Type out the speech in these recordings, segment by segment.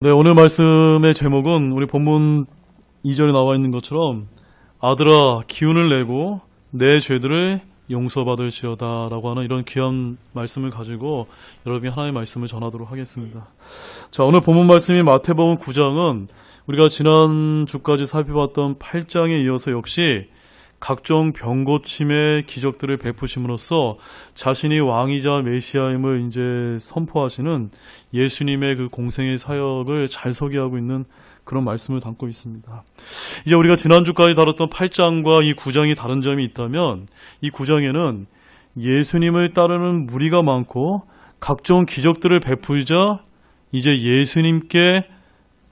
네, 오늘 말씀의 제목은 우리 본문 2절에 나와 있는 것처럼 아들아 기운을 내고 내 죄들을 용서받을지어다 라고 하는 이런 귀한 말씀을 가지고 여러분이 하나님의 말씀을 전하도록 하겠습니다. 자, 오늘 본문 말씀이 마태복음 9장은 우리가 지난 주까지 살펴봤던 8장에 이어서 역시 각종 병고침의 기적들을 베푸심으로써 자신이 왕이자 메시아임을 이제 선포하시는 예수님의 그 공생의 사역을 잘 소개하고 있는 그런 말씀을 담고 있습니다. 이제 우리가 지난주까지 다뤘던 8장과 이 9장이 다른 점이 있다면 이 9장에는 예수님을 따르는 무리가 많고 각종 기적들을 베풀자 이제 예수님께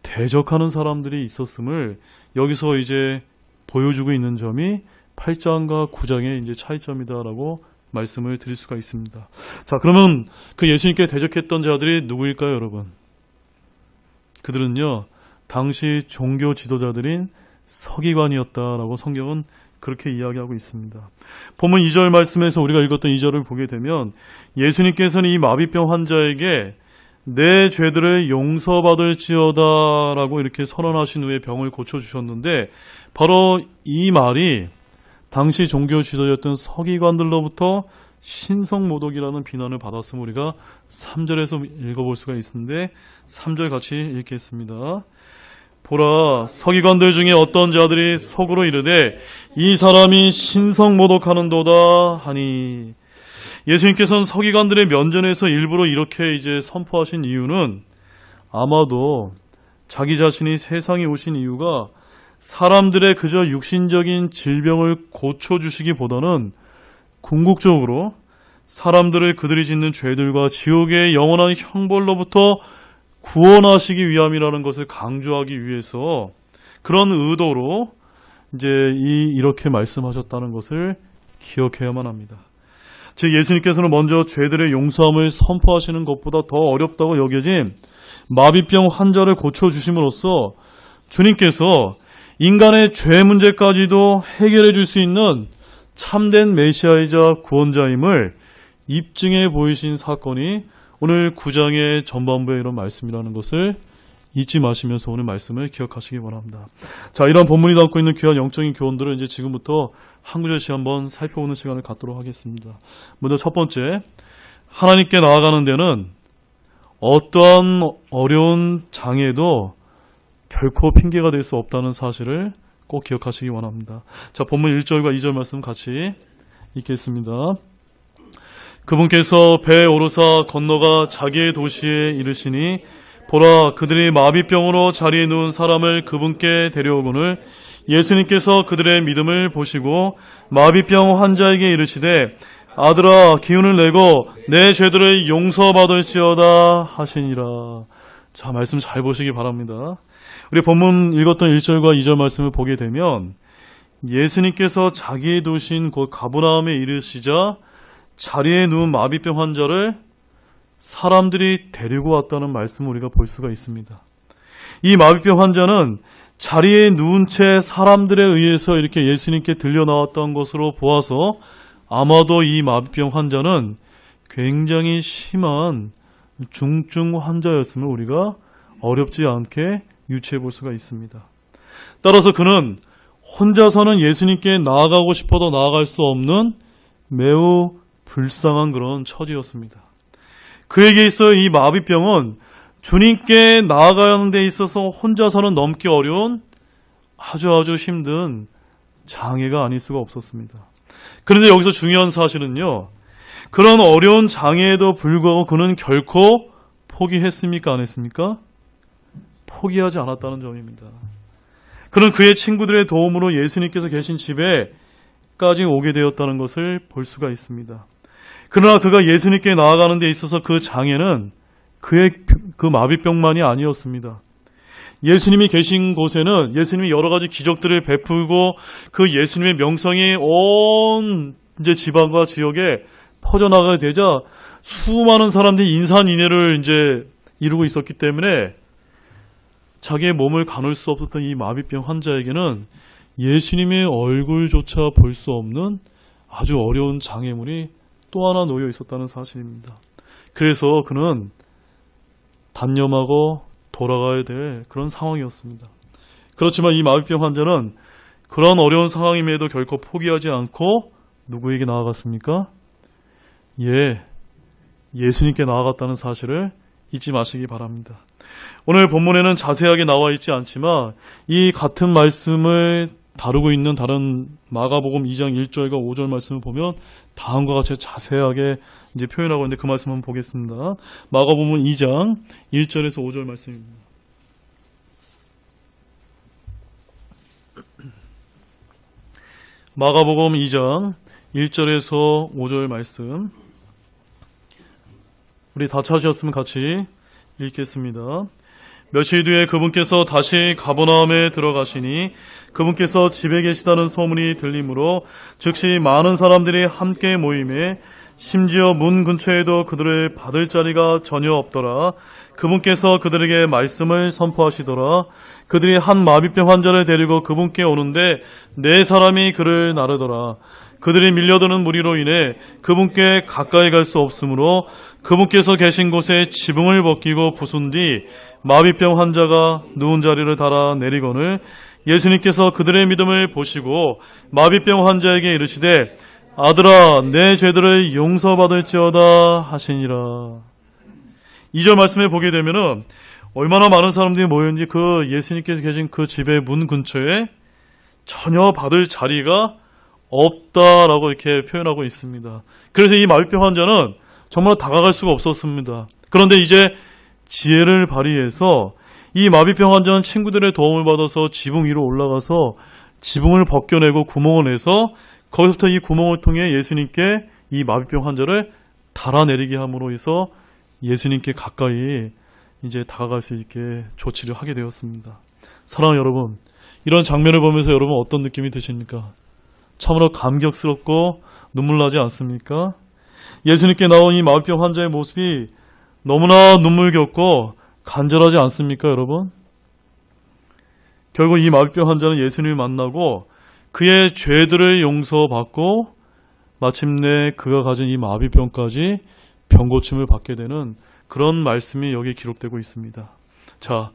대적하는 사람들이 있었음을 여기서 이제 보여주고 있는 점이 8장과 9장의 이제 차이점이다라고 말씀을 드릴 수가 있습니다. 자, 그러면 그 예수님께 대적했던 자들이 누구일까요, 여러분? 그들은요, 당시 종교 지도자들인 서기관이었다라고 성경은 그렇게 이야기하고 있습니다. 본문 2절 말씀에서 우리가 읽었던 2절을 보게 되면 예수님께서는 이 마비병 환자에게 내 죄들을 용서받을지어다 라고 이렇게 선언하신 후에 병을 고쳐주셨는데 바로 이 말이 당시 종교 지도였던 서기관들로부터 신성모독이라는 비난을 받았음을 우리가 3절에서 읽어볼 수가 있는데 3절 같이 읽겠습니다. 보라, 서기관들 중에 어떤 자들이 속으로 이르되 이 사람이 신성모독하는도다 하니, 예수님께서는 서기관들의 면전에서 일부러 이렇게 이제 선포하신 이유는 아마도 자기 자신이 세상에 오신 이유가 사람들의 그저 육신적인 질병을 고쳐주시기보다는 궁극적으로 사람들을 그들이 짓는 죄들과 지옥의 영원한 형벌로부터 구원하시기 위함이라는 것을 강조하기 위해서 그런 의도로 이제 이렇게 말씀하셨다는 것을 기억해야만 합니다. 즉 예수님께서는 먼저 죄들의 용서함을 선포하시는 것보다 더 어렵다고 여겨진 마비병 환자를 고쳐주심으로써 주님께서 인간의 죄 문제까지도 해결해 줄 수 있는 참된 메시아이자 구원자임을 입증해 보이신 사건이 오늘 9장의 전반부의 이런 말씀이라는 것을 잊지 마시면서 오늘 말씀을 기억하시기 바랍니다. 자, 이런 본문이 담고 있는 귀한 영적인 교훈들을 이제 지금부터 한 구절씩 한번 살펴보는 시간을 갖도록 하겠습니다. 먼저 첫 번째, 하나님께 나아가는 데는 어떠한 어려운 장애도 결코 핑계가 될 수 없다는 사실을 꼭 기억하시기 원합니다. 자, 본문 1절과 2절 말씀 같이 읽겠습니다. 그분께서 배에 오르사 건너가 자기의 도시에 이르시니 보라, 그들이 마비병으로 자리에 누운 사람을 그분께 데려오거늘 예수님께서 그들의 믿음을 보시고 마비병 환자에게 이르시되 아들아 기운을 내고 내 죄들을 용서받을지어다 하시니라. 자, 말씀 잘 보시기 바랍니다. 우리 본문 읽었던 1절과 2절 말씀을 보게 되면 예수님께서 자기의 도시인 곧 가버나움에 이르시자 자리에 누운 마비병 환자를 사람들이 데리고 왔다는 말씀을 우리가 볼 수가 있습니다. 이 마비병 환자는 자리에 누운 채 사람들에 의해서 이렇게 예수님께 들려 나왔던 것으로 보아서 아마도 이 마비병 환자는 굉장히 심한 중증 환자였음을 우리가 어렵지 않게 유추해 볼 수가 있습니다. 따라서 그는 혼자서는 예수님께 나아가고 싶어도 나아갈 수 없는 매우 불쌍한 그런 처지였습니다. 그에게 있어 이 마비병은 주님께 나아가는 데 있어서 혼자서는 넘기 어려운 아주 힘든 장애가 아닐 수가 없었습니다. 그런데 여기서 중요한 사실은요, 그런 어려운 장애에도 불구하고 그는 결코 포기했습니까? 안 했습니까? 포기하지 않았다는 점입니다. 그는 그의 친구들의 도움으로 예수님께서 계신 집에까지 오게 되었다는 것을 볼 수가 있습니다. 그러나 그가 예수님께 나아가는 데 있어서 그 장애는 그의 그 마비병만이 아니었습니다. 예수님이 계신 곳에는 예수님이 여러 가지 기적들을 베풀고 그 예수님의 명성이 온 이제 지방과 지역에 퍼져나가게 되자 수많은 사람들이 인산인해를 이제 이루고 있었기 때문에 자기의 몸을 가눌 수 없었던 이 마비병 환자에게는 예수님의 얼굴조차 볼 수 없는 아주 어려운 장애물이 또 하나 놓여 있었다는 사실입니다. 그래서 그는 단념하고 돌아가야 될 그런 상황이었습니다. 그렇지만 이 마비병 환자는 그런 어려운 상황임에도 결코 포기하지 않고 누구에게 나아갔습니까? 예수님께 나아갔다는 사실을 잊지 마시기 바랍니다. 오늘 본문에는 자세하게 나와 있지 않지만 이 같은 말씀을 다루고 있는 다른 마가복음 2장 1절과 5절 말씀을 보면 다음과 같이 자세하게 이제 표현하고 있는데 그 말씀 한번 보겠습니다. 마가복음 2장 1절에서 5절 말씀입니다. 마가복음 2장 1절에서 5절 말씀 우리 다 찾으셨으면 같이 읽겠습니다. 며칠 뒤에 그분께서 다시 가버나움에 들어가시니 그분께서 집에 계시다는 소문이 들리므로 즉시 많은 사람들이 함께 모임에 심지어 문 근처에도 그들을 받을 자리가 전혀 없더라. 그분께서 그들에게 말씀을 선포하시더라. 그들이 한 마비병 환자를 데리고 그분께 오는데 4사람이 그를 나르더라. 그들이 밀려드는 무리로 인해 그분께 가까이 갈 수 없으므로 그분께서 계신 곳에 지붕을 벗기고 부순 뒤 마비병 환자가 누운 자리를 달아 내리거늘 예수님께서 그들의 믿음을 보시고 마비병 환자에게 이르시되 아들아 내 죄들을 용서받을지어다 하시니라. 2절 말씀에 보게 되면은 얼마나 많은 사람들이 모였는지 그 예수님께서 계신 그 집의 문 근처에 전혀 받을 자리가 없다라고 이렇게 표현하고 있습니다. 그래서 이 마비병 환자는 정말 다가갈 수가 없었습니다. 그런데 이제 지혜를 발휘해서 이 마비병 환자는 친구들의 도움을 받아서 지붕 위로 올라가서 지붕을 벗겨내고 구멍을 내서 거기서부터 이 구멍을 통해 예수님께 이 마비병 환자를 달아내리게 함으로 해서 예수님께 가까이 이제 다가갈 수 있게 조치를 하게 되었습니다. 사랑하는 여러분, 이런 장면을 보면서 여러분 어떤 느낌이 드십니까? 참으로 감격스럽고 눈물 나지 않습니까? 예수님께 나온 이 마비병 환자의 모습이 너무나 눈물겹고 간절하지 않습니까, 여러분? 결국 이 마비병 환자는 예수님을 만나고 그의 죄들을 용서받고 마침내 그가 가진 이 마비병까지 병고침을 받게 되는 그런 말씀이 여기 기록되고 있습니다. 자,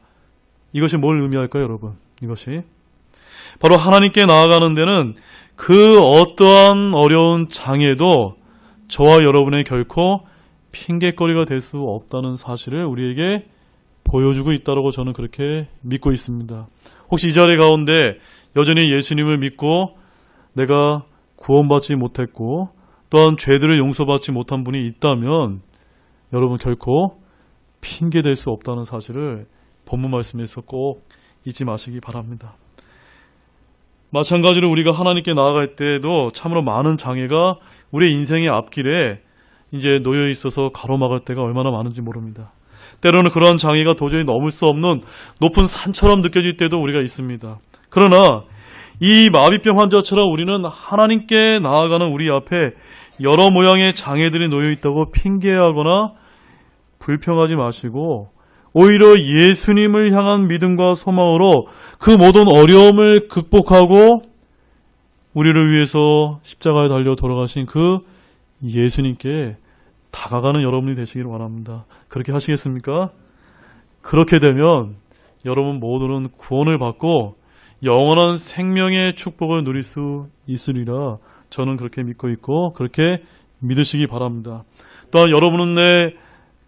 이것이 뭘 의미할까요, 여러분? 이것이 바로 하나님께 나아가는 데는 그 어떠한 어려운 장애도 저와 여러분의 결코 핑계거리가 될 수 없다는 사실을 우리에게 보여주고 있다고 저는 그렇게 믿고 있습니다. 혹시 이 자리 가운데 여전히 예수님을 믿고 내가 구원받지 못했고 또한 죄들을 용서받지 못한 분이 있다면 여러분 결코 핑계될 수 없다는 사실을 본문 말씀에서 꼭 잊지 마시기 바랍니다. 마찬가지로 우리가 하나님께 나아갈 때에도 참으로 많은 장애가 우리의 인생의 앞길에 이제 놓여 있어서 가로막을 때가 얼마나 많은지 모릅니다. 때로는 그러한 장애가 도저히 넘을 수 없는 높은 산처럼 느껴질 때도 우리가 있습니다. 그러나 이 마비병 환자처럼 우리는 하나님께 나아가는 우리 앞에 여러 모양의 장애들이 놓여 있다고 핑계하거나 불평하지 마시고 오히려 예수님을 향한 믿음과 소망으로 그 모든 어려움을 극복하고 우리를 위해서 십자가에 달려 돌아가신 그 예수님께 다가가는 여러분이 되시기를 원합니다. 그렇게 하시겠습니까? 그렇게 되면 여러분 모두는 구원을 받고 영원한 생명의 축복을 누릴 수 있으리라 저는 그렇게 믿고 있고 그렇게 믿으시기 바랍니다. 또한 여러분은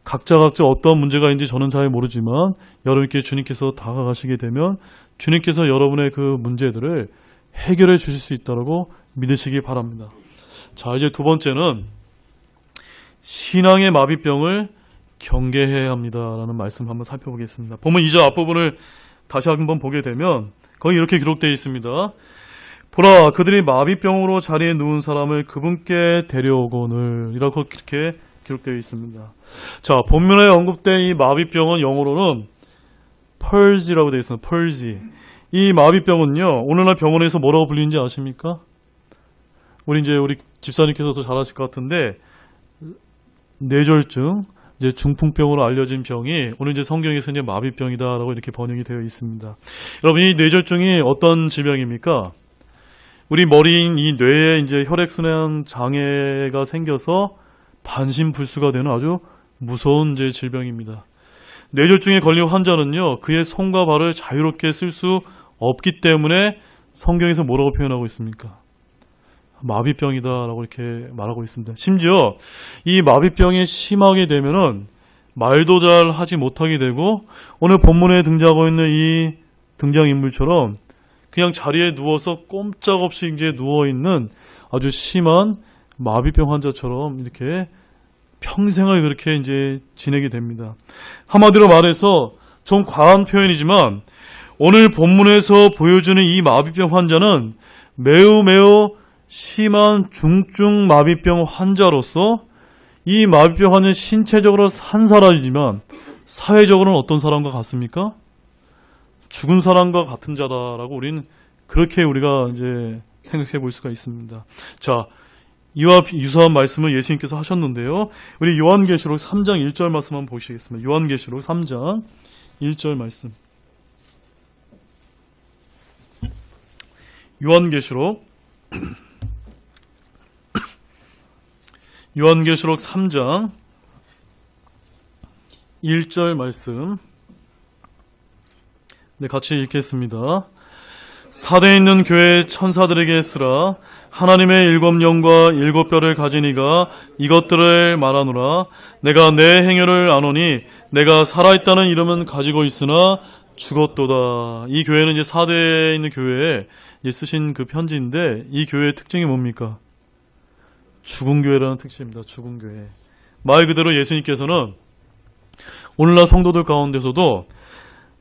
각자 어떤 문제가 있는지 저는 잘 모르지만 여러분께 주님께서 다가가시게 되면 주님께서 여러분의 그 문제들을 해결해 주실 수 있다고 믿으시기 바랍니다. 자, 이제 두 번째는 신앙의 마비병을 경계해야 합니다라는 말씀 한번 살펴보겠습니다. 보면 2절 앞부분을 다시 한번 보게 되면 거기 이렇게 기록되어 있습니다. 보라 그들이 마비병으로 자리에 누운 사람을 그분께 데려오거늘 이라고 이렇게 기록되어 있습니다. 자, 본문에 언급된 이 마비병은 영어로는 펄지라고 되어 있습니다. 펄지. 이 마비병은요, 오늘날 병원에서 뭐라고 불리는지 아십니까? 우리 집사님께서도 잘 아실 것 같은데, 뇌졸중, 이제 중풍병으로 알려진 병이 오늘 이제 성경에서 이제 마비병이다라고 이렇게 번역이 되어 있습니다. 여러분, 이 뇌졸중이 어떤 질병입니까? 우리 머리인 이 뇌에 이제 혈액순환 장애가 생겨서 반신불수가 되는 아주 무서운 이제 질병입니다. 뇌졸중에 걸린 환자는요, 그의 손과 발을 자유롭게 쓸 수 없기 때문에 성경에서 뭐라고 표현하고 있습니까? 마비병이다라고 이렇게 말하고 있습니다. 심지어 이 마비병이 심하게 되면은 말도 잘 하지 못하게 되고, 오늘 본문에 등장하고 있는 이 등장인물처럼 그냥 자리에 누워서 꼼짝없이 이제 누워있는 아주 심한 마비병 환자처럼 이렇게 평생을 그렇게 이제 지내게 됩니다. 한마디로 말해서 좀 과한 표현이지만 오늘 본문에서 보여주는 이 마비병 환자는 매우 심한 중증 마비병 환자로서 이 마비병 환자는 신체적으로 산 사람이지만 사회적으로는 어떤 사람과 같습니까? 죽은 사람과 같은 자다라고 우리는 그렇게 우리가 이제 생각해 볼 수가 있습니다. 자, 이와 유사한 말씀을 예수님께서 하셨는데요. 우리 요한계시록 3장 1절 말씀 한번 보시겠습니다. 요한계시록 3장 1절 말씀. 요한계시록 3장 1절 말씀. 네, 같이 읽겠습니다. 사대에 있는 교회 천사들에게 쓰라. 하나님의 7영과 7뼈를 가진 이가 이것들을 말하노라. 내가 내 행여를 아노니 내가 살아있다는 이름은 가지고 있으나 죽었도다. 이 교회는 이제 사대에 있는 교회에 쓰신 그 편지인데, 이 교회의 특징이 뭡니까? 죽은 교회라는 특징입니다. 죽은 교회. 말 그대로 예수님께서는 오늘날 성도들 가운데서도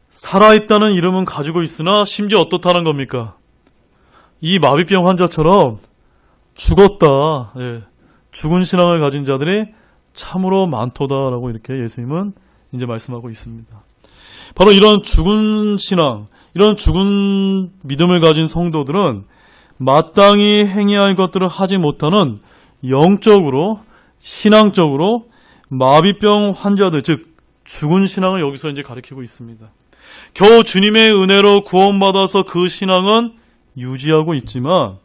살아있다는 이름은 가지고 있으나 심지어 어떻다는 겁니까? 이 마비병 환자처럼 죽었다. 예. 죽은 신앙을 가진 자들이 참으로 많도다라고 이렇게 예수님은 이제 말씀하고 있습니다. 바로 이런 죽은 신앙, 이런 죽은 믿음을 가진 성도들은 마땅히 행해야 할 것들을 하지 못하는 영적으로, 신앙적으로 마비병 환자들, 즉 죽은 신앙을 여기서 이제 가리키고 있습니다. 겨우 주님의 은혜로 구원받아서 그 신앙은 유지하고 있지만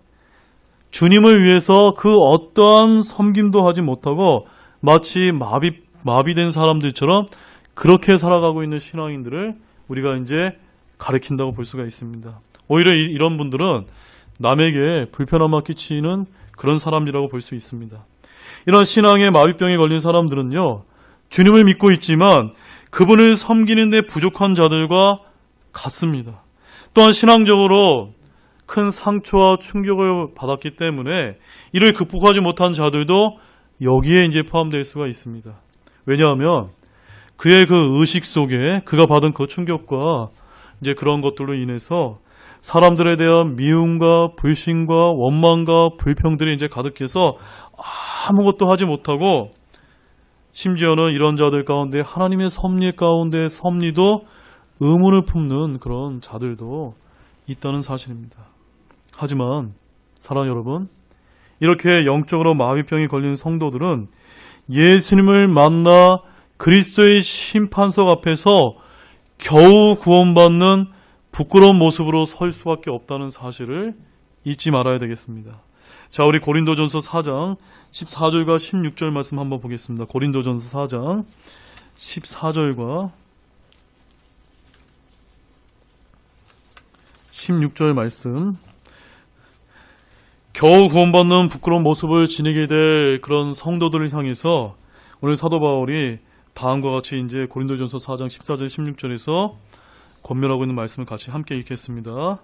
주님을 위해서 그 어떠한 섬김도 하지 못하고 마치 마비된 사람들처럼 그렇게 살아가고 있는 신앙인들을 우리가 이제 가리킨다고 볼 수가 있습니다. 오히려 이런 분들은 남에게 불편함을 끼치는 그런 사람이라고 볼 수 있습니다. 이런 신앙의 마비병에 걸린 사람들은요, 주님을 믿고 있지만 그분을 섬기는 데 부족한 자들과 같습니다. 또한 신앙적으로 큰 상처와 충격을 받았기 때문에 이를 극복하지 못한 자들도 여기에 이제 포함될 수가 있습니다. 왜냐하면 그의 그 의식 속에 그가 받은 그 충격과 이제 그런 것들로 인해서 사람들에 대한 미움과 불신과 원망과 불평들이 이제 가득해서 아무것도 하지 못하고, 심지어는 이런 자들 가운데 하나님의 섭리 가운데 섭리도 의문을 품는 그런 자들도 있다는 사실입니다. 하지만 사랑하는 여러분, 이렇게 영적으로 마비병이 걸린 성도들은 예수님을 만나 그리스도의 심판석 앞에서 겨우 구원받는 부끄러운 모습으로 설 수밖에 없다는 사실을 잊지 말아야 되겠습니다. 자, 우리 고린도전서 4장 14절과 16절 말씀 한번 보겠습니다. 고린도전서 4장 14절과 16절 말씀. 겨우 구원받는 부끄러운 모습을 지니게 될 그런 성도들을 향해서 오늘 사도 바울이 다음과 같이 이제 고린도전서 4장 14절 16절에서 권면하고 있는 말씀을 같이 함께 읽겠습니다.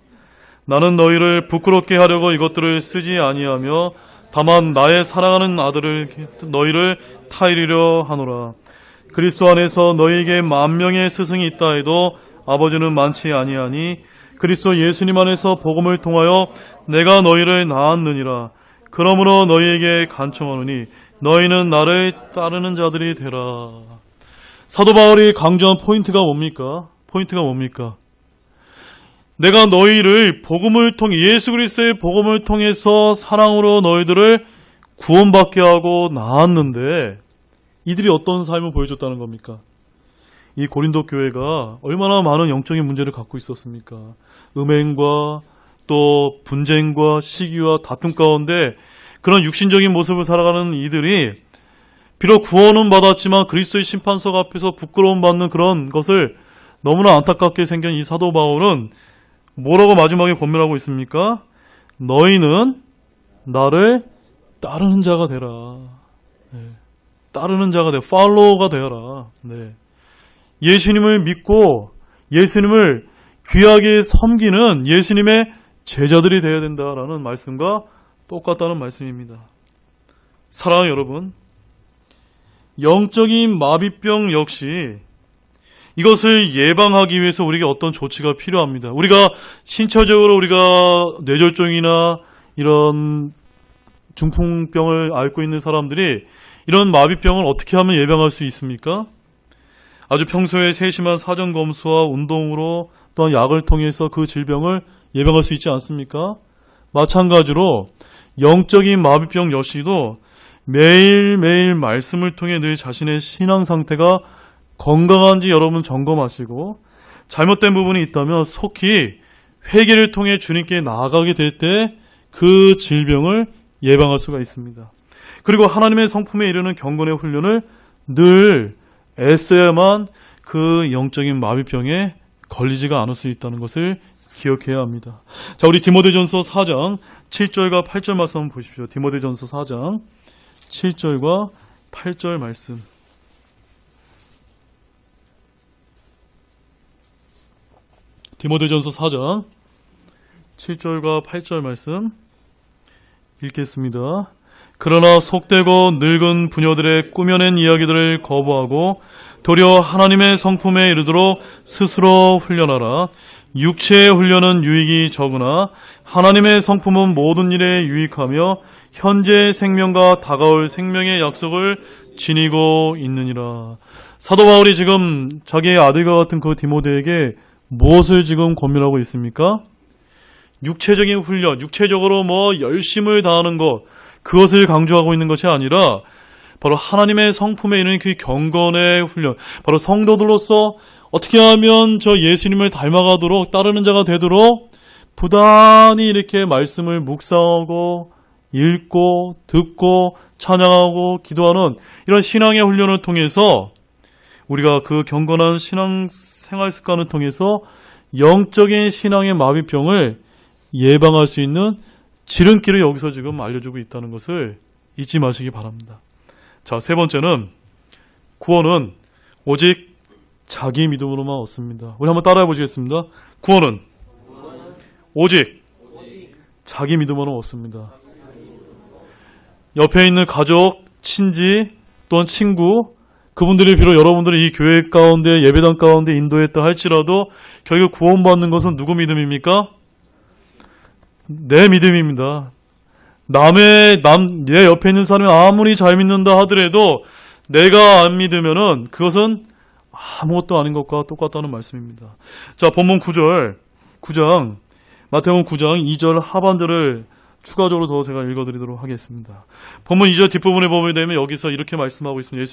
나는 너희를 부끄럽게 하려고 이것들을 쓰지 아니하며 다만 나의 사랑하는 아들을 너희를 타이르려 하노라. 그리스도 안에서 너희에게 10,000명의 스승이 있다 해도 아버지는 많지 아니하니 그리스도 예수님 안에서 복음을 통하여 내가 너희를 낳았느니라. 그러므로 너희에게 간청하노니 너희는 나를 따르는 자들이 되라. 사도 바울이 강조한 포인트가 뭡니까? 내가 너희를 복음을 통해, 예수 그리스도의 복음을 통해서 사랑으로 너희들을 구원받게 하고 낳았는데 이들이 어떤 삶을 보여줬다는 겁니까? 이 고린도 교회가 얼마나 많은 영적인 문제를 갖고 있었습니까? 음행과 또 분쟁과 시기와 다툼 가운데 그런 육신적인 모습을 살아가는 이들이 비록 구원은 받았지만 그리스도의 심판석 앞에서 부끄러움 받는 그런 것을 너무나 안타깝게 생긴 이 사도 바울은 뭐라고 마지막에 권면하고 있습니까? 너희는 나를 따르는 자가 되라. 네. 따르는 자가 돼. 팔로워가 되어라. 네. 예수님을 믿고 예수님을 귀하게 섬기는 예수님의 제자들이 되어야 된다라는 말씀과 똑같다는 말씀입니다. 사랑하는 여러분, 영적인 마비병 역시 이것을 예방하기 위해서 우리에게 어떤 조치가 필요합니다. 우리가 신체적으로 우리가 뇌졸중이나 이런 중풍병을 앓고 있는 사람들이 이런 마비병을 어떻게 하면 예방할 수 있습니까? 아주 평소에 세심한 사전검수와 운동으로 또한 약을 통해서 그 질병을 예방할 수 있지 않습니까? 마찬가지로 영적인 마비병 역시도 매일매일 말씀을 통해 늘 자신의 신앙 상태가 건강한지 여러분 점검하시고 잘못된 부분이 있다면 속히 회개를 통해 주님께 나아가게 될 때 그 질병을 예방할 수가 있습니다. 그리고 하나님의 성품에 이르는 경건의 훈련을 늘 애써야만 그 영적인 마비병에 걸리지가 않을 수 있다는 것을 기억해야 합니다. 자, 우리 디모데전서 4장 7절과 8절 말씀 한번 보십시오. 디모데전서 4장 7절과 8절 말씀. 디모데전서 4장 7절과 8절 말씀 읽겠습니다. 그러나 속되고 늙은 부녀들의 꾸며낸 이야기들을 거부하고 도리어 하나님의 성품에 이르도록 스스로 훈련하라. 육체의 훈련은 유익이 적으나 하나님의 성품은 모든 일에 유익하며 현재의 생명과 다가올 생명의 약속을 지니고 있느니라. 사도 바울이 지금 자기의 아들과 같은 그 디모데에게 무엇을 지금 권면하고 있습니까? 육체적인 훈련, 육체적으로 열심을 다하는 것, 그것을 강조하고 있는 것이 아니라 바로 하나님의 성품에 이르는 그 경건의 훈련, 바로 성도들로서 어떻게 하면 저 예수님을 닮아가도록 따르는 자가 되도록 부단히 이렇게 말씀을 묵상하고 읽고 듣고 찬양하고 기도하는 이런 신앙의 훈련을 통해서 우리가 그 경건한 신앙 생활 습관을 통해서 영적인 신앙의 마비병을 예방할 수 있는 지름길을 여기서 지금 알려주고 있다는 것을 잊지 마시기 바랍니다. 자, 세 번째는 구원은 오직 자기 믿음으로만 얻습니다. 우리 한번 따라해 보시겠습니다. 구원은 오직 자기 믿음으로 얻습니다. 옆에 있는 가족, 친지 또는 친구, 그분들이 비록 여러분들이 이 교회 가운데 예배당 가운데 인도했다 할지라도 결국 구원받는 것은 누구 믿음입니까? 내 믿음입니다. 내 옆에 있는 사람이 아무리 잘 믿는다 하더라도 내가 안 믿으면은 그것은 아무것도 아닌 것과 똑같다는 말씀입니다. 자, 본문 9장, 마태복음 9장 2절 하반절을 추가적으로 더 제가 읽어드리도록 하겠습니다. 본문 2절 뒷부분에 보게 되면 여기서 이렇게 말씀하고 있습니다.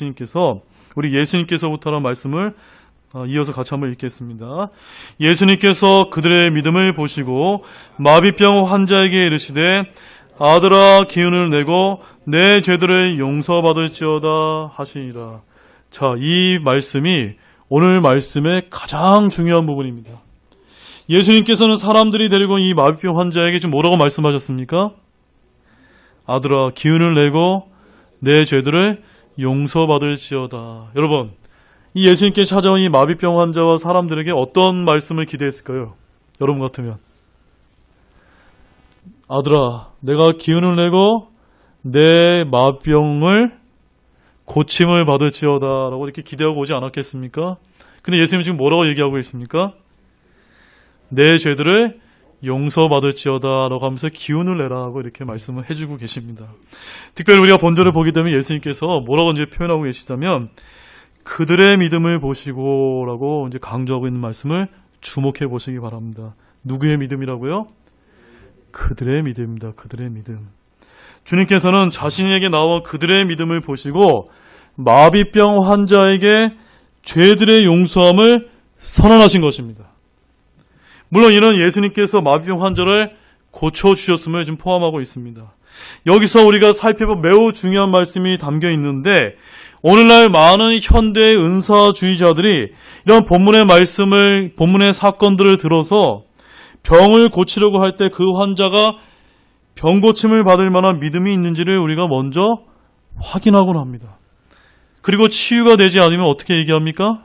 우리 예수님께서부터라는 말씀을 이어서 같이 한번 읽겠습니다. 예수님께서 그들의 믿음을 보시고 마비병 환자에게 이르시되 아들아 기운을 내고 내 죄들을 용서받을지어다 하시니라. 자, 이 말씀이 오늘 말씀의 가장 중요한 부분입니다. 예수님께서는 사람들이 데리고 이 마비병 환자에게 지금 뭐라고 말씀하셨습니까? 아들아 기운을 내고 내 죄들을 용서받을지어다. 여러분, 이 예수님께 찾아온 이 마비병 환자와 사람들에게 어떤 말씀을 기대했을까요? 여러분 같으면 아들아 내가 기운을 내고 내 마비병을 고침을 받을지어다 라고 이렇게 기대하고 오지 않았겠습니까? 근데 예수님 지금 뭐라고 얘기하고 있습니까? 내 죄들을 용서받을지어다 라고 하면서 기운을 내라고 이렇게 말씀을 해주고 계십니다. 특별히 우리가 본절을 보게 되면 예수님께서 뭐라고 이제 표현하고 계시다면 그들의 믿음을 보시고 라고 이제 강조하고 있는 말씀을 주목해 보시기 바랍니다. 누구의 믿음이라고요? 그들의 믿음입니다. 그들의 믿음. 주님께서는 자신에게 나와 그들의 믿음을 보시고 마비병 환자에게 죄들의 용서함을 선언하신 것입니다. 물론 이는 예수님께서 마비병 환자를 고쳐주셨음을 좀 포함하고 있습니다. 여기서 우리가 살펴본 매우 중요한 말씀이 담겨 있는데, 오늘날 많은 현대 은사주의자들이 이런 본문의 말씀을, 본문의 사건들을 들어서 병을 고치려고 할 때 그 환자가 병 고침을 받을 만한 믿음이 있는지를 우리가 먼저 확인하곤 합니다. 그리고 치유가 되지 않으면 어떻게 얘기합니까?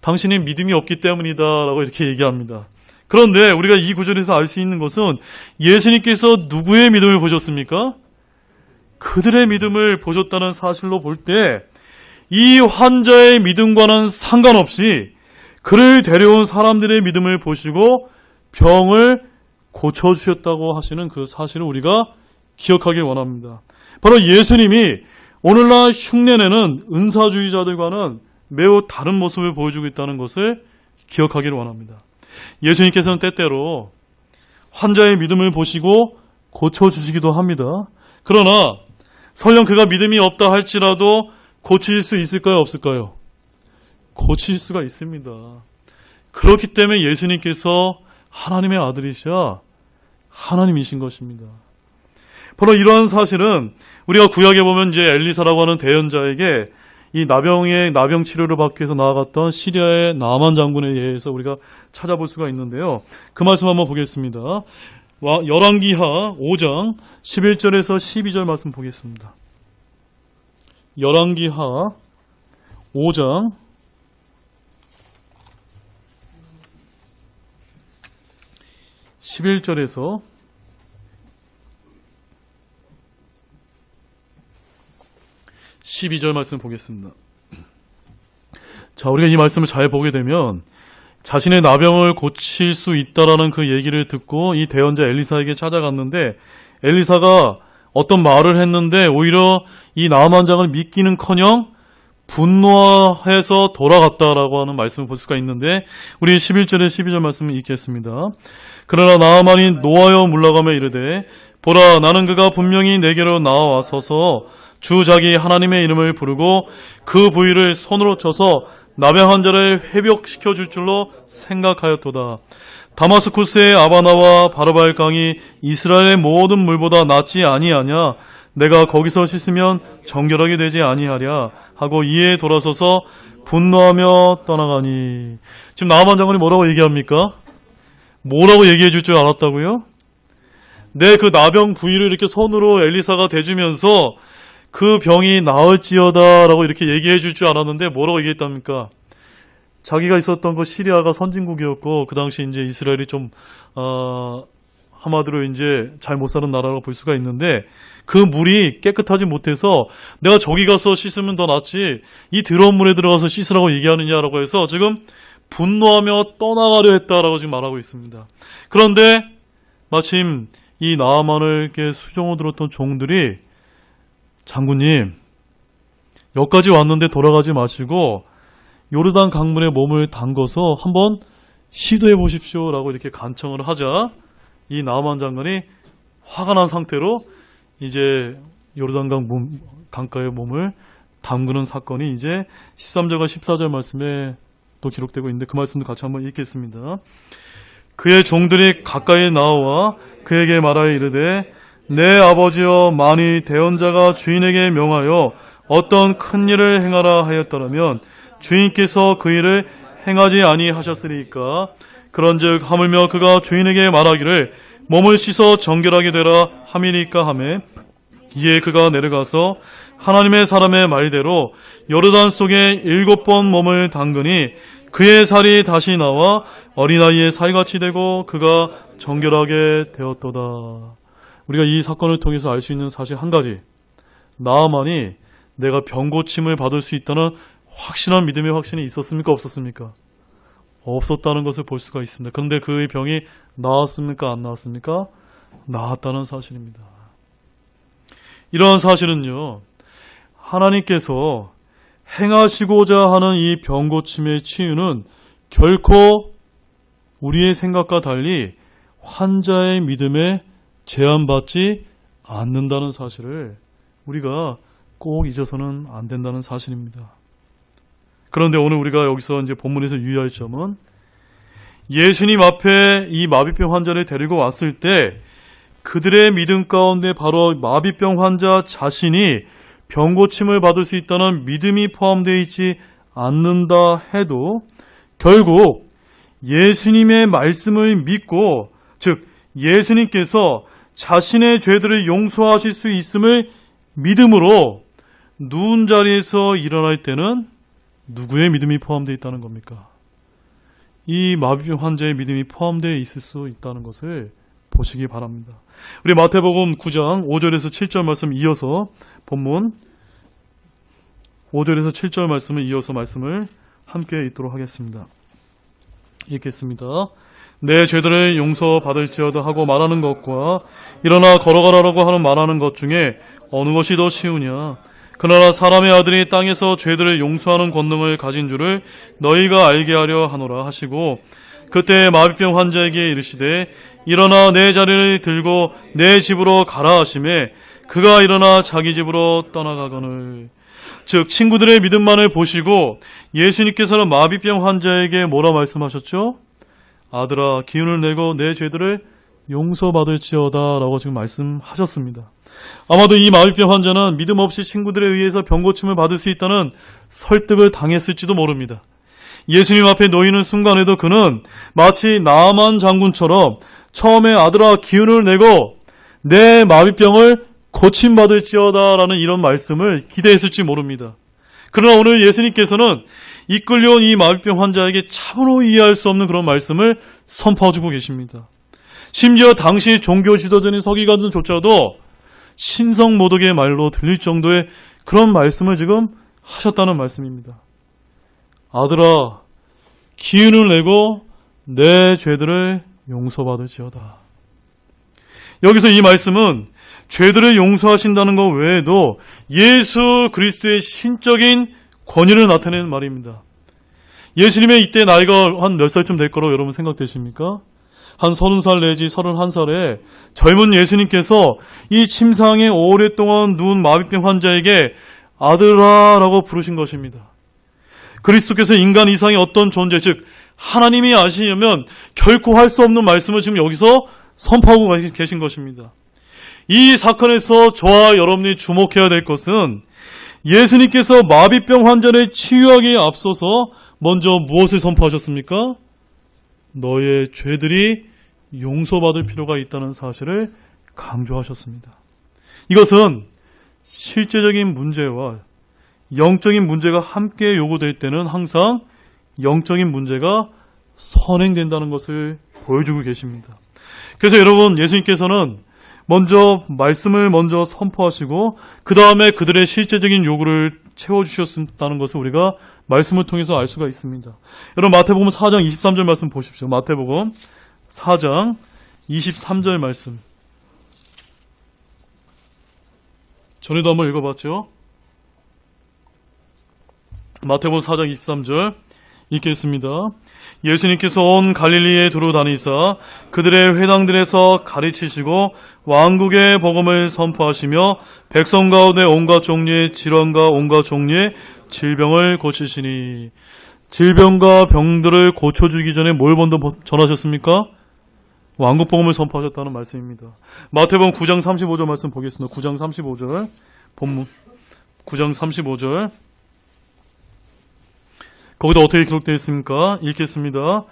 당신이 믿음이 없기 때문이다 라고 이렇게 얘기합니다. 그런데 우리가 이 구절에서 알 수 있는 것은 예수님께서 누구의 믿음을 보셨습니까? 그들의 믿음을 보셨다는 사실로 볼 때 이 환자의 믿음과는 상관없이 그를 데려온 사람들의 믿음을 보시고 병을 고쳐주셨다고 하시는 그 사실을 우리가 기억하기 원합니다. 바로 예수님이 오늘날 흉내내는 은사주의자들과는 매우 다른 모습을 보여주고 있다는 것을 기억하기를 원합니다. 예수님께서는 때때로 환자의 믿음을 보시고 고쳐주시기도 합니다. 그러나 설령 그가 믿음이 없다 할지라도 고칠 수 있을까요? 없을까요? 고칠 수가 있습니다. 그렇기 때문에 예수님께서 하나님의 아들이시야 하나님이신 것입니다. 바로 이러한 사실은 우리가 구약에 보면 이제 엘리사라고 하는 대언자에게 이 나병 치료를 받기 위해서 나아갔던 시리아의 나만 장군에 의해서 우리가 찾아볼 수가 있는데요. 그 말씀 한번 보겠습니다. 열왕기하 5장 11절에서 12절 말씀 보겠습니다. 열왕기하 5장 11절에서 12절 말씀 보겠습니다. 자, 우리가 이 말씀을 잘 보게 되면 자신의 나병을 고칠 수 있다라는 그 얘기를 듣고 이 대언자 엘리사에게 찾아갔는데 엘리사가 어떤 말을 했는데 오히려 이 나아만 장을 믿기는커녕 분노해서 돌아갔다라고 하는 말씀을 볼 수가 있는데 우리 11절에 12절 말씀을 읽겠습니다. 그러나 나아만이 노하여 물러가며 이르되 보라 나는 그가 분명히 내게로 나와 서서 주 자기 하나님의 이름을 부르고 그 부위를 손으로 쳐서 나병 환자를 회복시켜 줄 줄로 생각하였도다. 다마스쿠스의 아바나와 바르바엘 강이 이스라엘의 모든 물보다 낫지 아니하냐. 내가 거기서 씻으면 정결하게 되지 아니하랴 하고 이에 돌아서서 분노하며 떠나가니. 지금 나아만 장군이 뭐라고 얘기합니까? 뭐라고 얘기해 줄 줄 알았다고요? 내 그 나병 부위를 이렇게 손으로 엘리사가 대주면서 그 병이 나을지어다 라고 이렇게 얘기해 줄 줄 알았는데 뭐라고 얘기했답니까? 자기가 있었던 그 시리아가 선진국이었고 그 당시 이제 이스라엘이 좀 한마디로 이제 잘 못 사는 나라라고 볼 수가 있는데 그 물이 깨끗하지 못해서 내가 저기 가서 씻으면 더 낫지 이 더러운 물에 들어가서 씻으라고 얘기하느냐라고 해서 지금 분노하며 떠나가려 했다라고 지금 말하고 있습니다. 그런데 마침 이 나아만을 이렇게 수종을 들었던 종들이 장군님 여기까지 왔는데 돌아가지 마시고 요르단 강물에 몸을 담궈서 한번 시도해 보십시오 라고 이렇게 간청을 하자 이 나아만 장군이 화가 난 상태로 이제 요르단강 강가에 몸을 담그는 사건이 이제 13절과 14절 말씀에 또 기록되고 있는데 그 말씀도 같이 한번 읽겠습니다. 그의 종들이 가까이 나와 그에게 말하여 이르되 내 아버지여 만일 대언자가 주인에게 명하여 어떤 큰 일을 행하라 하였더라면 주인께서 그 일을 행하지 아니하셨으리까. 그런즉 하물며 그가 주인에게 말하기를 몸을 씻어 정결하게 되라 함이니까 하매 이에 그가 내려가서 하나님의 사람의 말대로 요르단 속에 7번 몸을 담그니 그의 살이 다시 나와 어린아이의 살같이 되고 그가 정결하게 되었도다. 우리가 이 사건을 통해서 알 수 있는 사실 한 가지, 나아만이 내가 병고침을 받을 수 있다는 확실한 믿음의 확신이 있었습니까? 없었습니까? 없었다는 것을 볼 수가 있습니다. 그런데 그의 병이 나았습니까? 안 나았습니까? 나았다는 사실입니다. 이러한 사실은요, 하나님께서 행하시고자 하는 이 병고침의 치유는 결코 우리의 생각과 달리 환자의 믿음에 제한받지 않는다는 사실을 우리가 꼭 잊어서는 안 된다는 사실입니다. 그런데 오늘 우리가 여기서 이제 본문에서 유의할 점은 예수님 앞에 이 마비병 환자를 데리고 왔을 때 그들의 믿음 가운데 바로 마비병 환자 자신이 병고침을 받을 수 있다는 믿음이 포함되어 있지 않는다 해도 결국 예수님의 말씀을 믿고, 즉 예수님께서 자신의 죄들을 용서하실 수 있음을 믿음으로 누운 자리에서 일어날 때는 누구의 믿음이 포함되어 있다는 겁니까? 이 마비병 환자의 믿음이 포함되어 있을 수 있다는 것을 보시기 바랍니다. 우리 마태복음 9장 5절에서 7절 말씀 이어서 본문 5절에서 7절 말씀을 이어서 말씀을 함께 읽도록 하겠습니다. 읽겠습니다. 내 죄들을 용서받을지어다 하고 말하는 것과 일어나 걸어가라고 하는 말하는 것 중에 어느 것이 더 쉬우냐? 그러나 사람의 아들이 땅에서 죄들을 용서하는 권능을 가진 줄을 너희가 알게 하려 하노라 하시고, 그때 마비병 환자에게 이르시되 일어나 내 자리를 들고 내 집으로 가라 하시매 그가 일어나 자기 집으로 떠나가거늘. 즉 친구들의 믿음만을 보시고 예수님께서는 마비병 환자에게 뭐라 말씀하셨죠? 아들아, 기운을 내고 내 죄들을 용서받을지어다 라고 지금 말씀하셨습니다. 아마도 이 마비병 환자는 믿음 없이 친구들에 의해서 병고침을 받을 수 있다는 설득을 당했을지도 모릅니다. 예수님 앞에 놓이는 순간에도 그는 마치 나아만 장군처럼 처음에 아들아 기운을 내고 내 마비병을 고침받을지어다 라는 이런 말씀을 기대했을지 모릅니다. 그러나 오늘 예수님께서는 이끌려온 이 마비병 환자에게 참으로 이해할 수 없는 그런 말씀을 선포해주고 계십니다. 심지어 당시 종교 지도자인 서기관들조차도 신성모독의 말로 들릴 정도의 그런 말씀을 지금 하셨다는 말씀입니다. 아들아, 기운을 내고 내 죄들을 용서받을지어다. 여기서 이 말씀은 죄들을 용서하신다는 것 외에도 예수 그리스도의 신적인 권위를 나타내는 말입니다. 예수님의 이때 나이가 한 몇 살쯤 될 거라고 여러분 생각되십니까? 한 30살 내지 31살에 젊은 예수님께서 이 침상에 오랫동안 누운 마비병 환자에게 아들아 라고 부르신 것입니다. 그리스도께서 인간 이상의 어떤 존재, 즉 하나님이 아시려면 결코 할 수 없는 말씀을 지금 여기서 선포하고 계신 것입니다. 이 사건에서 저와 여러분이 주목해야 될 것은 예수님께서 마비병 환자를 치유하기에 앞서서 먼저 무엇을 선포하셨습니까? 너의 죄들이 용서받을 필요가 있다는 사실을 강조하셨습니다. 이것은 실제적인 문제와 영적인 문제가 함께 요구될 때는 항상 영적인 문제가 선행된다는 것을 보여주고 계십니다. 그래서 여러분, 예수님께서는 먼저 말씀을 먼저 선포하시고 그 다음에 그들의 실제적인 요구를 채워주셨다는 것을 우리가 말씀을 통해서 알 수가 있습니다. 여러분, 마태복음 4장 23절 말씀 보십시오. 마태복음 4장 23절 말씀. 전에도 한번 읽어봤죠? 마태복음 4장 23절 읽겠습니다. 예수님께서 온 갈릴리에 두루 다니사 그들의 회당들에서 가르치시고 왕국의 복음을 선포하시며 백성 가운데 온갖 종류의 질환과 온갖 종류의 질병을 고치시니. 질병과 병들을 고쳐주기 전에 뭘 먼저 전하셨습니까? 왕국 복음을 선포하셨다는 말씀입니다. 마태복음 9장 35절 말씀 보겠습니다. 9장 35절 본문 9장 35절 거기다 어떻게 기록되어 있습니까? 읽겠습니다.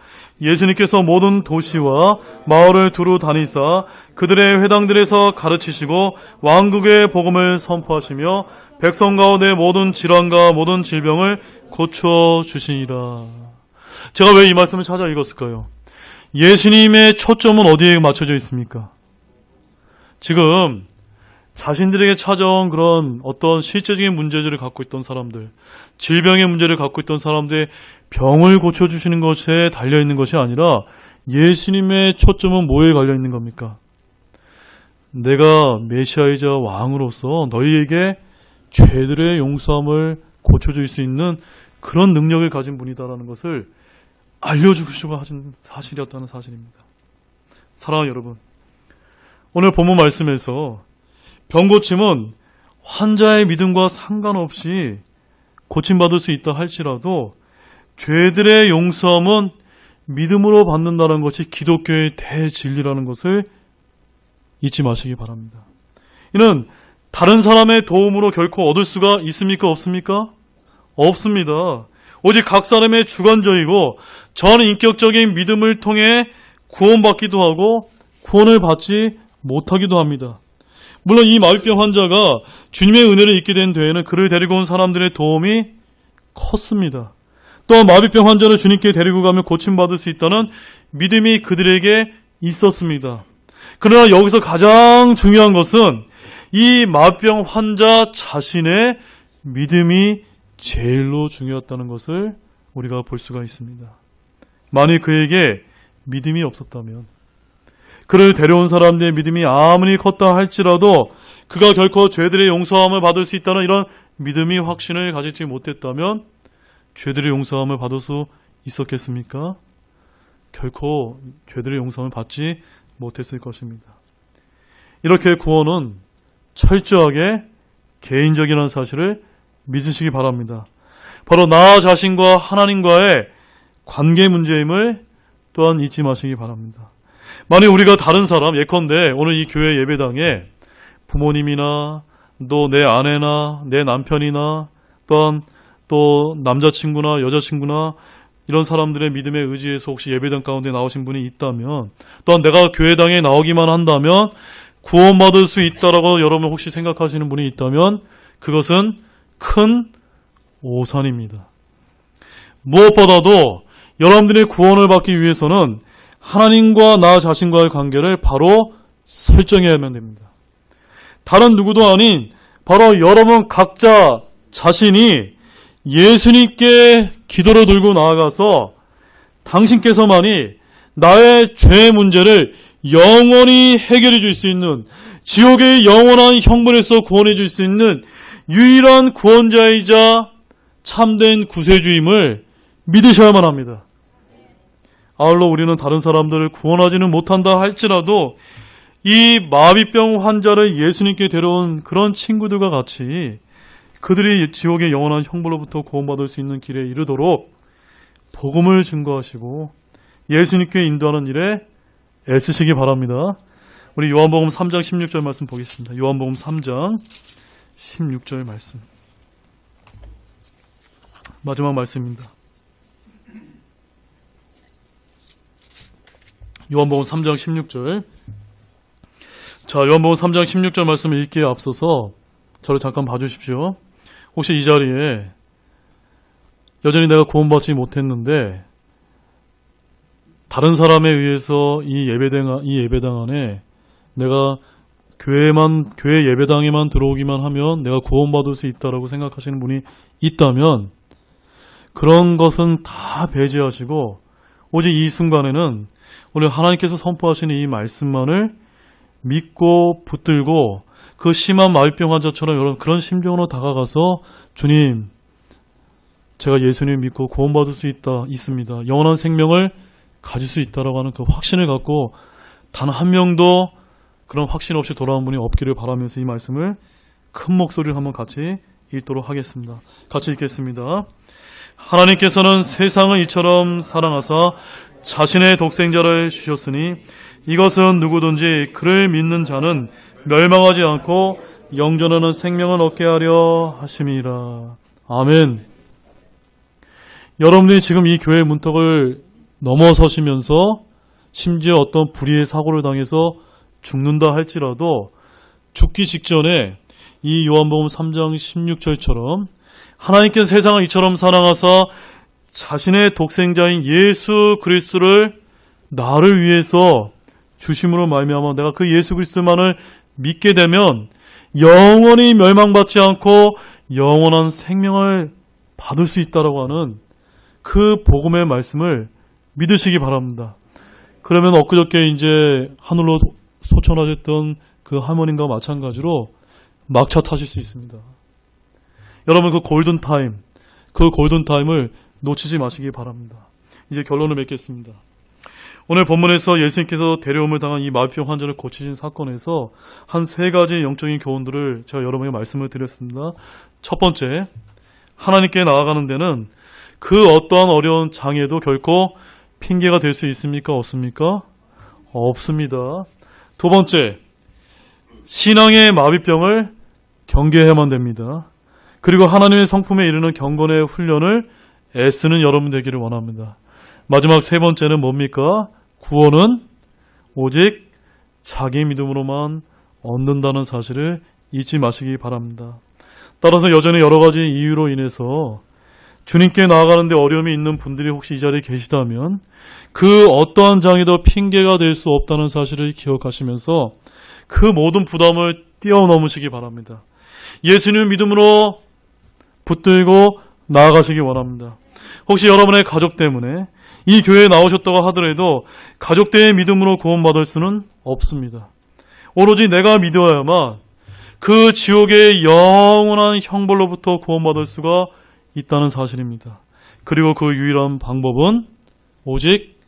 예수님께서 모든 도시와 마을을 두루 다니사 그들의 회당들에서 가르치시고 왕국의 복음을 선포하시며 백성 가운데 모든 질환과 모든 질병을 고쳐주시니라. 제가 왜 이 말씀을 찾아 읽었을까요? 예수님의 초점은 어디에 맞춰져 있습니까? 지금 자신들에게 찾아온 그런 어떤 실제적인 문제들을 갖고 있던 사람들, 질병의 문제를 갖고 있던 사람들의 병을 고쳐주시는 것에 달려있는 것이 아니라 예수님의 초점은 뭐에 달려있는 겁니까? 내가 메시아이자 왕으로서 너희에게 죄들의 용서함을 고쳐줄 수 있는 그런 능력을 가진 분이다라는 것을 알려주시고 하신 사실이었다는 사실입니다. 사랑하는 여러분, 오늘 본문 말씀에서 병고침은 환자의 믿음과 상관없이 고침받을 수 있다 할지라도 죄들의 용서함은 믿음으로 받는다는 것이 기독교의 대진리라는 것을 잊지 마시기 바랍니다. 이는 다른 사람의 도움으로 결코 얻을 수가 있습니까? 없습니까? 없습니다. 오직 각 사람의 주관적이고 전인격적인 믿음을 통해 구원받기도 하고 구원을 받지 못하기도 합니다. 물론 이 마비병 환자가 주님의 은혜를 입게 된 뒤에는 그를 데리고 온 사람들의 도움이 컸습니다. 또한 마비병 환자를 주님께 데리고 가면 고침받을 수 있다는 믿음이 그들에게 있었습니다. 그러나 여기서 가장 중요한 것은 이 마비병 환자 자신의 믿음이 제일로 중요했다는 것을 우리가 볼 수가 있습니다. 만일 그에게 믿음이 없었다면, 그를 데려온 사람들의 믿음이 아무리 컸다 할지라도 그가 결코 죄들의 용서함을 받을 수 있다는 이런 믿음이 확신을 가지지 못했다면 죄들의 용서함을 받을 수 있었겠습니까? 결코 죄들의 용서함을 받지 못했을 것입니다. 이렇게 구원은 철저하게 개인적이라는 사실을 믿으시기 바랍니다. 바로 나 자신과 하나님과의 관계 문제임을 또한 잊지 마시기 바랍니다. 만약 우리가 다른 사람, 예컨대 오늘 이 교회 예배당에 부모님이나 또 내 아내나 내 남편이나 또한 또 남자친구나 여자친구나 이런 사람들의 믿음에 의지해서 혹시 예배당 가운데 나오신 분이 있다면, 또한 내가 교회당에 나오기만 한다면 구원받을 수 있다라고 여러분 혹시 생각하시는 분이 있다면 그것은 큰 오산입니다. 무엇보다도 여러분들의 구원을 받기 위해서는 하나님과 나 자신과의 관계를 바로 설정해야만 됩니다. 다른 누구도 아닌 바로 여러분 각자 자신이 예수님께 기도를 들고 나아가서 당신께서만이 나의 죄 문제를 영원히 해결해 줄 수 있는, 지옥의 영원한 형벌에서 구원해 줄 수 있는 유일한 구원자이자 참된 구세주임을 믿으셔야만 합니다. 아울러 우리는 다른 사람들을 구원하지는 못한다 할지라도 이 마비병 환자를 예수님께 데려온 그런 친구들과 같이 그들이 지옥의 영원한 형벌로부터 구원받을 수 있는 길에 이르도록 복음을 증거하시고 예수님께 인도하는 일에 애쓰시기 바랍니다. 우리 요한복음 3장 16절 말씀 보겠습니다. 요한복음 3장 16절 말씀. 마지막 말씀입니다. 요한복음 3장 16절. 자, 요한복음 3장 16절 말씀을 읽기에 앞서서 저를 잠깐 봐주십시오. 혹시 이 자리에 여전히 내가 구원받지 못했는데 다른 사람에 의해서 이 예배당 안에 내가 교회 예배당에만 들어오기만 하면 내가 구원받을 수 있다라고 생각하시는 분이 있다면 그런 것은 다 배제하시고 오직 이 순간에는 오늘 하나님께서 선포하시는 이 말씀만을 믿고 붙들고 그 심한 마비병 환자처럼 여러분 그런 심정으로 다가가서 주님, 제가 예수님 믿고 구원받을 수 있습니다. 영원한 생명을 가질 수 있다라고 하는 그 확신을 갖고 단 한 명도 그런 확신 없이 돌아온 분이 없기를 바라면서 이 말씀을 큰 목소리로 한번 같이 읽도록 하겠습니다. 같이 읽겠습니다. 하나님께서는 세상을 이처럼 사랑하사 자신의 독생자를 주셨으니 이것은 누구든지 그를 믿는 자는 멸망하지 않고 영존하는 생명을 얻게 하려 하심이라. 아멘. 여러분들이 지금 이 교회 문턱을 넘어서시면서 심지어 어떤 불의의 사고를 당해서 죽는다 할지라도 죽기 직전에 이 요한복음 3장 16절처럼 하나님께서 세상을 이처럼 사랑하사 자신의 독생자인 예수 그리스도를 나를 위해서 주심으로 말미암아 내가 그 예수 그리스도만을 믿게 되면 영원히 멸망받지 않고 영원한 생명을 받을 수 있다라고 하는 그 복음의 말씀을 믿으시기 바랍니다. 그러면 엊그저께 이제 하늘로 소천하셨던 그 하모님과 마찬가지로 막차 타실 수 있습니다. 여러분 그 골든타임을 놓치지 마시기 바랍니다. 이제 결론을 맺겠습니다. 오늘 본문에서 예수님께서 데려옴을 당한 이 마비병 환자를 고치신 사건에서 한 세 가지 영적인 교훈들을 제가 여러분에게 말씀을 드렸습니다. 첫 번째, 하나님께 나아가는 데는 그 어떠한 어려운 장애도 결코 핑계가 될 수 있습니까? 없습니까? 없습니다. 두 번째, 신앙의 마비병을 경계해야만 됩니다. 그리고 하나님의 성품에 이르는 경건의 훈련을 애쓰는 여러분 되기를 원합니다. 마지막 세 번째는 뭡니까? 구원은 오직 자기 믿음으로만 얻는다는 사실을 잊지 마시기 바랍니다. 따라서 여전히 여러 가지 이유로 인해서 주님께 나아가는데 어려움이 있는 분들이 혹시 이 자리에 계시다면 그 어떠한 장애도 핑계가 될 수 없다는 사실을 기억하시면서 그 모든 부담을 뛰어넘으시기 바랍니다. 예수님을 믿음으로 붙들고 나아가시기 원합니다. 혹시 여러분의 가족 때문에 이 교회에 나오셨다고 하더라도 가족들의 믿음으로 구원받을 수는 없습니다. 오로지 내가 믿어야만 그 지옥의 영원한 형벌로부터 구원받을 수가 있다는 사실입니다. 그리고 그 유일한 방법은 오직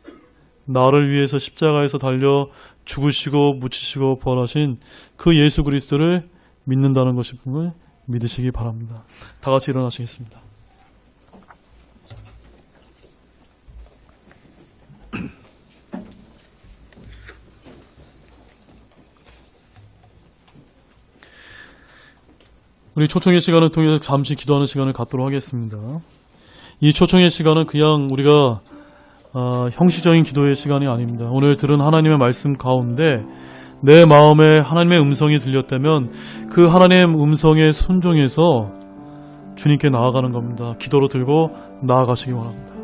나를 위해서 십자가에서 달려 죽으시고 묻히시고 부활하신 그 예수 그리스도를 믿는다는 것임을 믿으시기 바랍니다. 다 같이 일어나시겠습니다. 우리 초청의 시간을 통해서 잠시 기도하는 시간을 갖도록 하겠습니다. 이 초청의 시간은 그냥 우리가 형식적인 기도의 시간이 아닙니다. 오늘 들은 하나님의 말씀 가운데 내 마음에 하나님의 음성이 들렸다면 그 하나님의 음성에 순종해서 주님께 나아가는 겁니다. 기도로 들고 나아가시기 원합니다.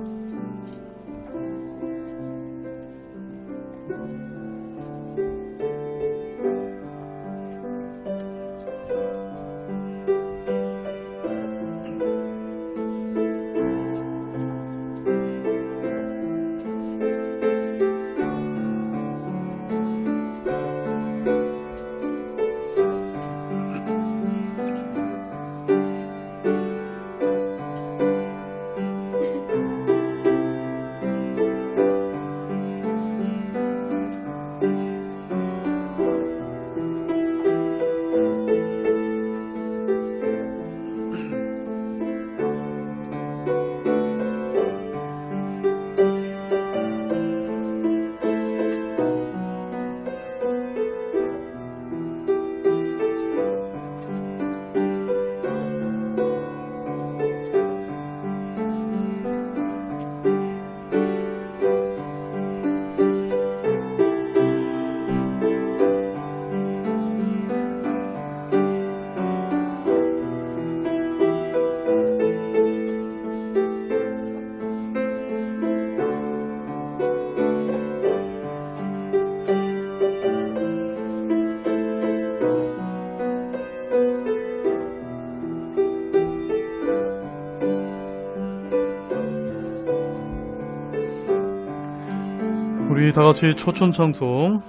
우리 다같이 초촌창송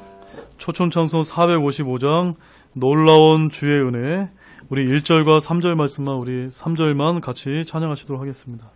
455장 놀라운 주의 은혜, 우리 1절과 3절 말씀만, 우리 3절만 같이 찬양하시도록 하겠습니다.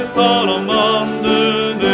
사람 만드네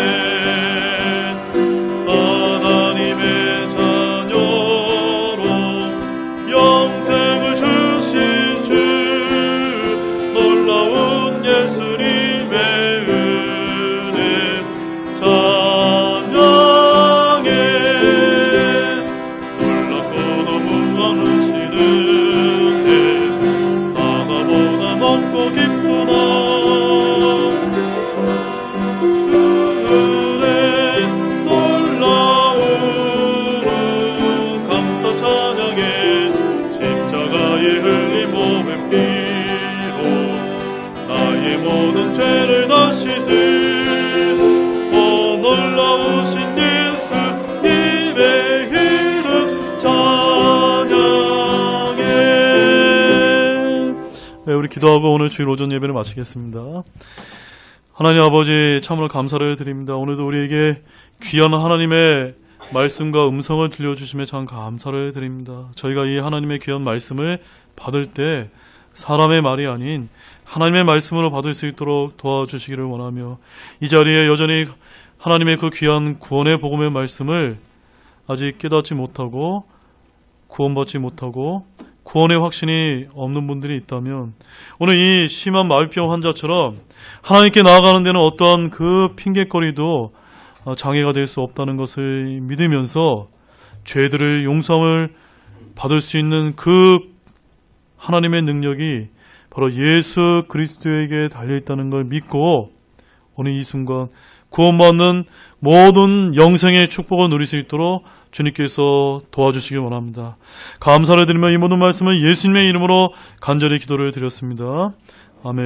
기도하고 오늘 주일 오전 예배를 마치겠습니다. 하나님 아버지 참으로 감사를 드립니다. 오늘도 우리에게 귀한 하나님의 말씀과 음성을 들려주심에 참 감사를 드립니다. 저희가 이 하나님의 귀한 말씀을 받을 때 사람의 말이 아닌 하나님의 말씀으로 받을 수 있도록 도와주시기를 원하며, 이 자리에 여전히 하나님의 그 귀한 구원의 복음의 말씀을 아직 깨닫지 못하고 구원받지 못하고 구원의 확신이 없는 분들이 있다면, 오늘 이 심한 마비병 환자처럼 하나님께 나아가는 데는 어떠한 그 핑계거리도 장애가 될 수 없다는 것을 믿으면서 죄들을 용서를 받을 수 있는 그 하나님의 능력이 바로 예수 그리스도에게 달려있다는 걸 믿고, 오늘 이 순간 구원받는 모든 영생의 축복을 누릴 수 있도록 주님께서 도와주시길 원합니다. 감사를 드리며 이 모든 말씀을 예수님의 이름으로 간절히 기도를 드렸습니다. 아멘.